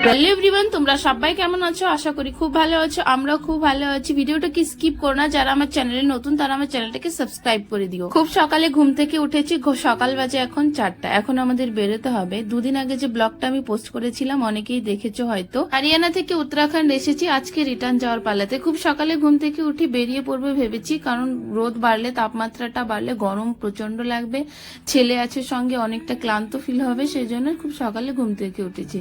Hello everyone, তোমরা সবাই কেমন আছো? আশা করি খুব ভালো আছো। আমরাও খুব ভালো আছি। ভিডিওটাকে স্কিপ করো না, যারা আমার চ্যানেলে নতুন তারা আমার চ্যানেলটাকে সাবস্ক্রাইব করে দিও। খুব সকালে ঘুম থেকে উঠেছি, সকাল বাজে এখন 4টা। এখন আমাদের বেরোতে হবে। দুদিন আগে যে ব্লগটা আমি পোস্ট করেছিলাম অনেকেই দেখেছো হয়তো। হরিয়ানা থেকে উত্তরাখণ্ড এসেছি আজকে রিটার্ন যাওয়ার পালাতে। খুব সকালে ঘুম থেকে উঠে বেরিয়ে পড়বো ভেবেছি, কারণ রোদ বাড়লে, তাপমাত্রাটা বাড়লে গরম প্রচন্ড লাগবে। ছেলে আছে সঙ্গে, অনেকটা ক্লান্ত ফিল হবে, সেই জন্য খুব সকালে ঘুম থেকে উঠেছি।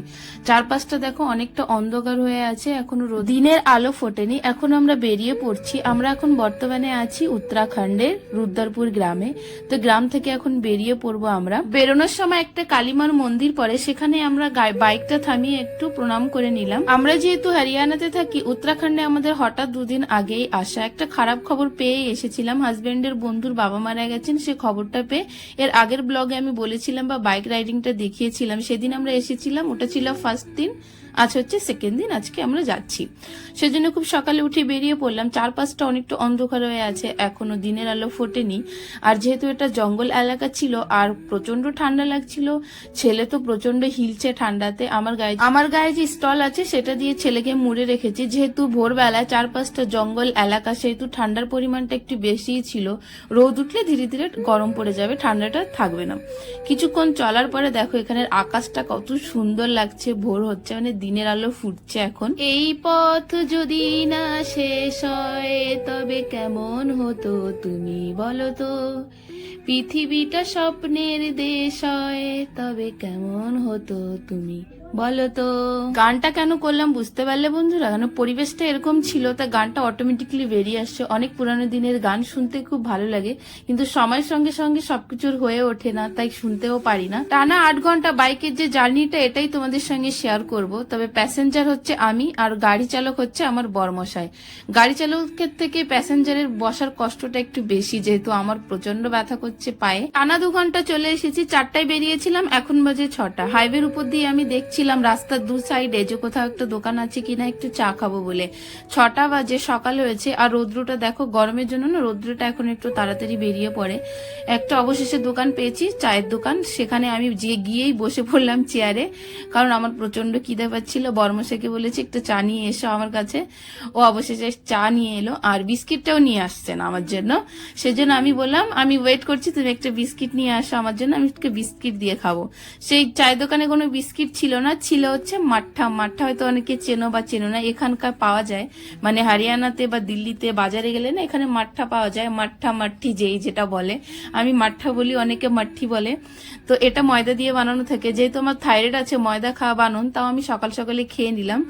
চারপাশটা দেখো অনেকটা অন্ধকার হয়ে আছে, এখনো দিনের আলো ফোটেনি। এখন আমরা বেরিয়ে পড়ছি। আমরা এখন বর্তমানে আছি উত্তরাখণ্ডের রুদ্রপুর গ্রামে। তো গ্রাম থেকে এখন বেরিয়ে পড়বো আমরা। বেরোনোর সময় একটা কালীমার মন্দির পড়ে, সেখানে আমরা বাইকটা থামিয়ে একটু প্রণাম করে নিলাম। আমরা যেহেতু হরিয়ানাতে থাকি, উত্তরাখণ্ডে আমাদের হঠাৎ দুদিন আগেই আসা। একটা খারাপ খবর পেয়ে এসেছিলাম। হাজবেন্ডের বন্ধুর বাবা মারা গেছেন, সে খবরটা পেয়ে। এর আগের ব্লগে আমি বলেছিলাম বা বাইক রাইডিংটা দেখিয়েছিলাম, সেদিন আমরা এসেছিলাম, ওটা ছিল ফার্স্ট দিন। আজ হচ্ছে সেকেন্ড দিন, আজকে আমরা যাচ্ছি। সেজন্য খুব সকালে উঠে বেরিয়ে পড়লাম। চারপাশটা অনেকটা অন্ধকার হয়ে আছে, এখনো দিনের আলো ফোটেনি। আর যেহেতু এটা জঙ্গল এলাকা ছিল আর প্রচন্ড ঠান্ডা লাগছিল, ছেলে তো প্রচন্ড হিলছে ঠান্ডাতে। আমার গায়ে যে স্টল আছে সেটা দিয়ে ছেলেকে মুড়ে রেখেছি। যেহেতু ভোরবেলা চারপাশটা জঙ্গল এলাকা, সেহেতু ঠান্ডার পরিমাণটা একটু বেশিই ছিল। রোদ উঠলে ধীরে ধীরে গরম পড়ে যাবে, ঠান্ডাটা থাকবে না। কিছুক্ষণ চলার পরে দেখো এখানের আকাশটা কত সুন্দর লাগছে। ভোর হচ্ছে, মানে দিনের আলো ফুটছে এখন। এই পথ যদি না শেষ হয় তবে কেমন হতো তুমি বলো তো, পৃথিবীটা স্বপ্নের দেশ হয় তবে কেমন হতো তুমি বলো তো। গানটা কেন করলাম বুঝতে পারলে বন্ধুরা? কেন পরিবেশটা এরকম ছিল, তা গানটা অটোমেটিক্যালি বেরিয়ে আসছে। অনেক পুরানো দিনের গান শুনতে খুব ভালো লাগে, কিন্তু সময়ের সঙ্গে সঙ্গে সবকিছুর হয়ে ওঠে না, তাই শুনতেও পারি না। টানা 8 ঘন্টা বাইকের যে জার্নিটা, এটাই তোমাদের সঙ্গে শেয়ার করব। তবে প্যাসেঞ্জার হচ্ছে আমি, আর গাড়ি চালক হচ্ছে আমার বরমশাই। গাড়ি চালকের থেকে প্যাসেঞ্জারের বসার কষ্টটা একটু বেশি, যেহেতু আমার প্রচন্ড ব্যথা করছে পায়ে। টানা 2 ঘন্টা চলে এসেছি। 4টায় বেরিয়েছিলাম, এখন বাজে 6টা। হাইওয়ের উপর দিয়ে আমি দেখছি রাস্তার দু সাইডে যে কোথাও একটা দোকান আছে কিনা একটু চা খাবো বলে। 6টা বাজে, সকাল হয়েছে। আর রৌদ্রটা দেখো, গরমের জন্য না রৌদ্রটা এখন একটু তাড়াতাড়ি বেরিয়ে পড়ে। একটা অবশেষে দোকান পেয়েছি, চায়ের দোকান। সেখানে আমি গিয়েই বসে পড়লাম চেয়ারে, কারণ আমার প্রচন্ড খিদে পাচ্ছিল। বর্মশাকে বলেছি একটু চা নিয়ে এসো আমার কাছে। ও অবশেষে চা নিয়ে এলো, আর বিস্কিটটাও নিয়ে আসছেন আমার জন্য। সেজন্য আমি বললাম আমি ওয়েট করছি, তুমি একটা বিস্কিট নিয়ে আসো আমার জন্য, আমি বিস্কিট দিয়ে খাবো। সেই চায়ের দোকানে কোনো বিস্কিট ছিল না, ছিল হচ্ছে মাঠা। মাঠা হয়তো অনেকে চেনো বা চেনো না, এখানকার পাওয়া যায়, মানে হরিয়ানাতে বা দিল্লিতে বাজারে গেলে না এখানে মাঠা পাওয়া যায়। মাঠা, মাঠি যেই যেটা বলে, আমি মাঠা বলি, অনেকে মাঠি বলে। তো এটা ময়দা দিয়ে বানানো থাকে। যেহেতু আমার থাইরয়েড আছে, ময়দা খাওয়া বানান, তাও আমি সকাল সকালে খেয়ে নিলাম,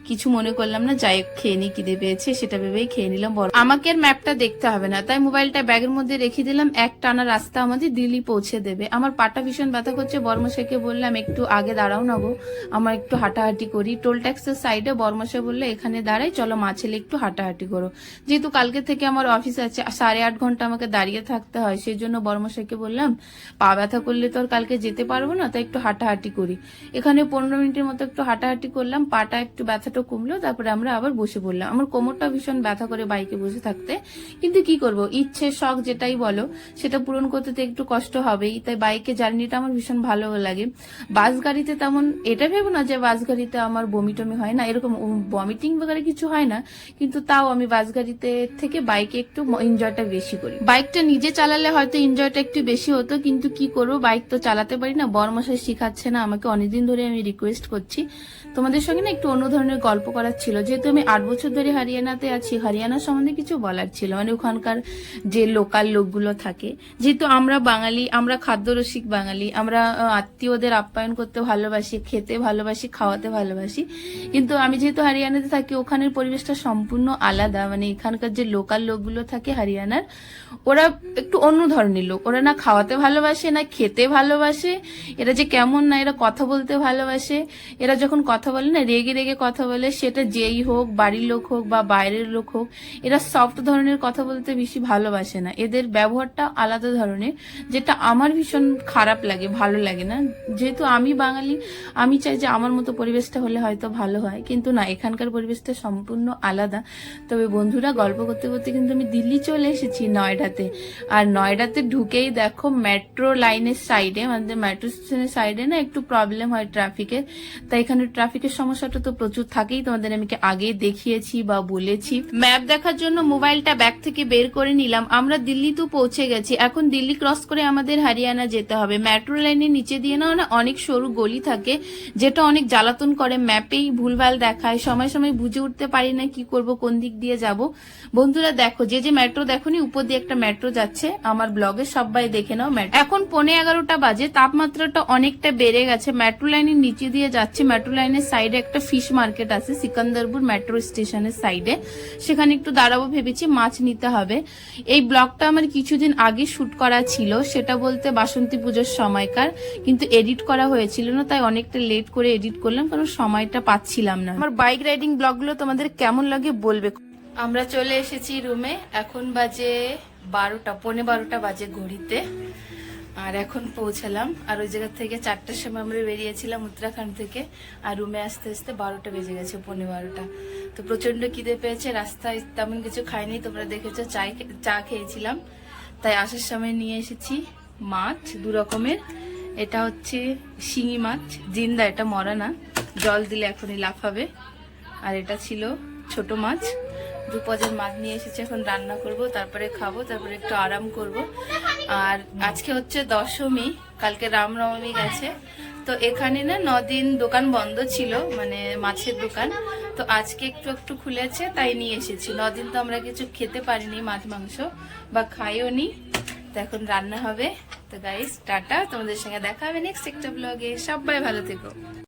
কিছু মনে করলাম না, যাই খেয়ে নি, খিদে পেয়েছে সেটা ভেবেই খেয়ে নিলাম। আমাকে ম্যাপটা দেখতে হবে না, তাই মোবাইলটা ব্যাগের মধ্যে রেখে দিলাম। এক টানা রাস্তা আমাদের দিল্লি পৌঁছে দেবে। আমার পাটা ভীষণ ব্যথা করছে, বর্মশাইকে বললাম একটু আগে দাঁড়াও না গো, আমার একটু হাঁটাহাঁটি করি। টোল ট্যাক্সের সাইডে বর্মশাই বললো এখানে দাঁড়াই, চলো মা ছেলে একটু হাঁটাহাঁটি করো। যেহেতু কালকে থেকে আমার অফিস আছে, 8.5 ঘন্টা আমাকে দাঁড়িয়ে থাকতে হয়, সেই জন্য বর্মশাইকে বললাম পা ব্যথা করলে তো আর কালকে যেতে পারবো না, তাই একটু হাঁটাহাঁটি করি। এখানে 15 মিনিটের মতো একটু হাঁটাহাঁটি করলাম, পাটা একটু ব্যথাটা কমলো, তারপরে আমরা আবার বসে পড়লাম। আমার কোমরটা ভীষণ ব্যথা করে বাইকে বসে থাকতে, কিন্তু কি করব, ইচ্ছে শখ যেটাই বলো সেটা পূরণ করতে তো একটু কষ্ট হবেই। তাই বাইকে জার্নিটা আমার ভীষণ ভালো লাগে। বাস গাড়িতে তেমন এটা ভেবো না যে বাস গাড়িতে আমার বমি টমি হয় না, এরকম ভমিটিং বগেরে কিছু হয় না, কিন্তু তাও আমি বাস গাড়িতে থেকে বাইকে একটু এনজয়টা বেশি করি। বাইকটা নিজে চালালে হয়তো এনজয়টা একটু বেশি হতো, কিন্তু কি করবো, বাইক তো চালাতে পারি না। বরমশাই শিখাচ্ছে না আমাকে, অনেকদিন ধরে আমি রিকোয়েস্ট করছি। তোমাদের সঙ্গে না একটু অন্য ধরনের গল্প করার ছিল। যেহেতু আমি 8 বছর ধরে হরিয়ানাতে আছি, হরিয়ানা সম্বন্ধে কিছু বলার ছিল, মানে ওখানকার যে লোকাল লোকগুলো থাকে। যেহেতু আমরা বাঙালি, আমরা খাদ্যরসিক বাঙালি, আমরা আত্মীয়দের আপ্যায়ন করতে ভালোবাসি, খেতে ভালোবাসি, খাওয়াতে ভালোবাসি। কিন্তু আমি যেহেতু হরিয়ানাতে থাকি, ওখানের পরিবেশটা সম্পূর্ণ আলাদা। মানে এখানকার যে লোকাল লোকগুলো থাকে হরিয়ানার, ওরা একটু অন্য ধরনের লোক। ওরা না খাওয়াতে ভালোবাসে, না খেতে ভালোবাসে। এরা যে কেমন না, এরা কথা বলতে ভালোবাসে। এরা যখন কথা বলে না, রেগে রেগে কথা বলে, সেটা যেই হোক, বাড়ির লোক হোক বা বাইরের লোক হোক, এরা সফট ধরনের কথা বলতে বেশি ভালোবাসে না। এদের ব্যবহারটা আলাদা ধরনের, যেটা আমার ভীষণ খারাপ লাগে, ভালো লাগে না। যেহেতু আমি বাঙালি, আমি আমি চাই যে আমার মতো পরিবেশটা হলে হয়তো ভালো হয়, কিন্তু না, এখানকার পরিবেশটা সম্পূর্ণ আলাদা। তবে বন্ধুরা, গল্প করতে করতে কিন্তু আমি দিল্লি চলে এসেছি, নয়ডাতে। আর নয়ডাতে ঢুকেই দেখো মেট্রো লাইনের সাইডে, মানে মেট্রো স্টেশনের সাইডে না একটু প্রবলেম হয় ট্রাফিকের। তাই এখানে ট্রাফিকের সমস্যাটা তো প্রচুর থাকেই, তোমাদের আমি আগেই দেখিয়েছি বা বলেছি। ম্যাপ দেখার জন্য মোবাইলটা ব্যাগ থেকে বের করে নিলাম। আমরা দিল্লি তো পৌঁছে গেছি, এখন দিল্লি ক্রস করে আমাদের হরিয়ানা যেতে হবে। মেট্রো লাইনের নিচে দিয়ে না অনেক সরু গলি থাকে, যেটা অনেক জ্বালাতন করে, ম্যাপেই ভুলভাল দেখায়, সময় সময় বুঝে উঠতে পারি না কি করব, কোন দিক দিয়ে যাব। বন্ধুরা দেখো, যে মেট্রো দেখোনি, উপর দিয়ে একটা মেট্রো যাচ্ছে, আমার ব্লগে সবাই দেখে নাও। এখন 11:15 বাজে, তাপমাত্রাটা অনেকটা বেড়ে গেছে। মেট্রো লাইনের নিচে দিয়ে যাচ্ছে, মেট্রো লাইনের সাইডে একটা ফিশ মার্কেট আছে সিকান্দারপুর মেট্রো স্টেশনের সাইডে, সেখানে একটু দাঁড়াবো ভেবেছি, মাছ নিতে হবে। এই ব্লগটা আমার কিছুদিন আগে শুট করা ছিল, সেটা বলতে বাসন্তী পুজোর সময়কার, কিন্তু এডিট করা হয়েছিল না, তাই অনেকটা লেট করে এডিট করলাম, কারণ সময়টা পাচ্ছিলাম না। আমার বাইক রাইডিং ব্লগগুলো তোমাদের কেমন লাগে বলবে। আমরা চলে এসেছি রুমে, এখন বাজে 12টা, 12:15 বাজে ঘড়িতে। আর এখন পৌঁছালাম, আর ওই জায়গা থেকে 4টার সময় আমরা বেরিয়েছিলাম উত্তরাখণ্ড থেকে, আর রুমে আসতে আসতে 12টা বেজে গেছে, 12:15। তো প্রচন্ড খিদে পেয়েছে, রাস্তায় তেমন কিছু খাইনি, তোমরা দেখেছো, চা খেয়েছিলাম। তাই আসার সময় নিয়ে এসেছি মাছ 2 রকমের। এটা হচ্ছে শিঙি মাছ, জিন্দা, এটা মরা না, জল দিলে এখনই লাফাবে। আর এটা ছিল ছোট মাছ, 2 পদের মাছ নিয়ে এসেছি। এখন রান্না করব, তারপরে খাবো, তারপরে একটু আরাম করব। আর আজকে হচ্ছে দশমী, কালকে রামনবমী গেছে, তো এখানে না 9 দিন দোকান বন্ধ ছিল, মানে মাছের দোকান। তো আজকে একটু একটু খুলেছে, তাই নিয়ে এসেছি। 9 দিন তো আমরা কিছু খেতে পারিনি, মাছ মাংস বা খাইও নি। তো এখন রান্না হবে। তো গাইস টাটা, তোমাদের সঙ্গে দেখা হবে নেক্সট একটা ব্লগে। সবাই ভালো থেকো।